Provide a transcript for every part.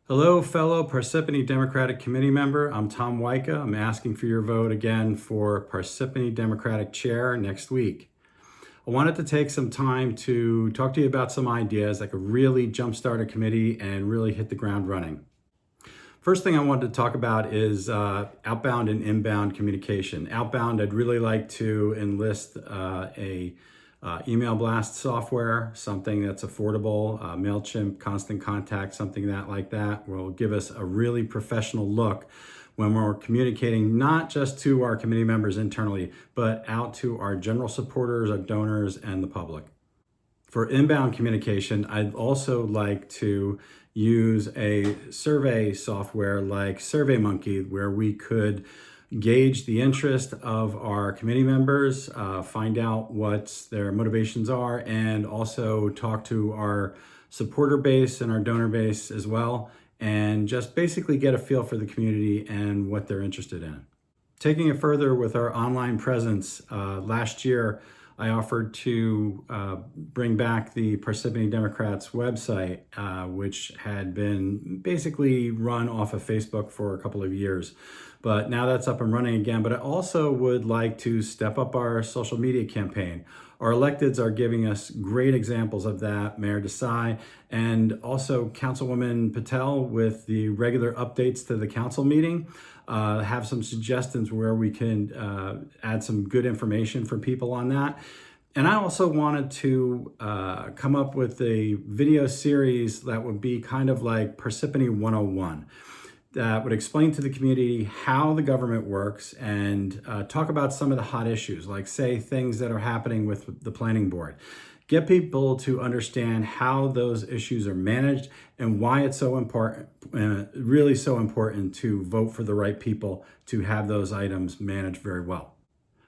Hello, fellow Parsippany Democratic Committee member. I'm Tom Wyka. I'm asking for your vote again for Parsippany Democratic Chair next week. I wanted to take some time to talk to you about some ideas that could really jumpstart a committee and really hit the ground running. First thing I wanted to talk about is outbound and inbound communication. Outbound, I'd really like to enlist a email blast software, something that's affordable, MailChimp, Constant Contact, something like that will give us a really professional look when we're communicating not just to our committee members internally, but out to our general supporters, our donors, and the public. For inbound communication, I'd also like to use a survey software like SurveyMonkey, where we could gauge the interest of our committee members, find out what their motivations are, and also talk to our supporter base and our donor base as well, and just basically get a feel for the community and what they're interested in. Taking it further with our online presence, last year I offered to bring back the Parsippany Democrats website, which had been basically run off of Facebook for a couple of years. But now that's up and running again. But I also would like to step up our social media campaign. Our electeds are giving us great examples of that, Mayor Desai, and also Councilwoman Patel with the regular updates to the council meeting. Have some suggestions where we can add some good information for people on that. And I also wanted to come up with a video series that would be kind of like Parsippany 101, that would explain to the community how the government works and talk about some of the hot issues, like say things that are happening with the planning board. Get people to understand how those issues are managed and why it's so important, really so important to vote for the right people to have those items managed very well.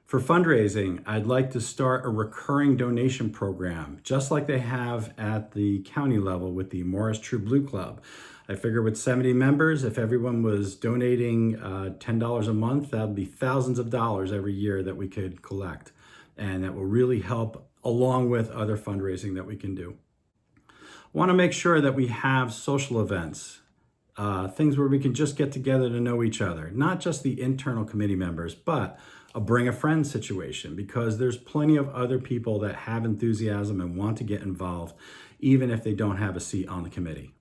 For fundraising, I'd like to start a recurring donation program, just like they have at the county level with the Morris True Blue Club. I figure with 70 members, if everyone was donating $10 a month, that would be thousands of dollars every year that we could collect. And that will really help along with other fundraising that we can do. I want to make sure that we have social events, things where we can just get together to know each other, not just the internal committee members, but a bring a friend situation, because there's plenty of other people that have enthusiasm and want to get involved, even if they don't have a seat on the committee.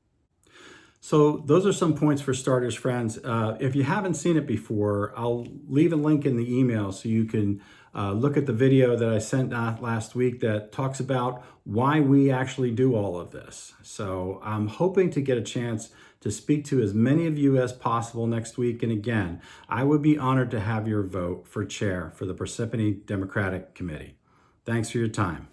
So those are some points for starters, friends. If you haven't seen it before, I'll leave a link in the email so you can look at the video that I sent out last week that talks about why we actually do all of this. So I'm hoping to get a chance to speak to as many of you as possible next week. And again, I would be honored to have your vote for chair for the Parsippany Democratic Committee. Thanks for your time.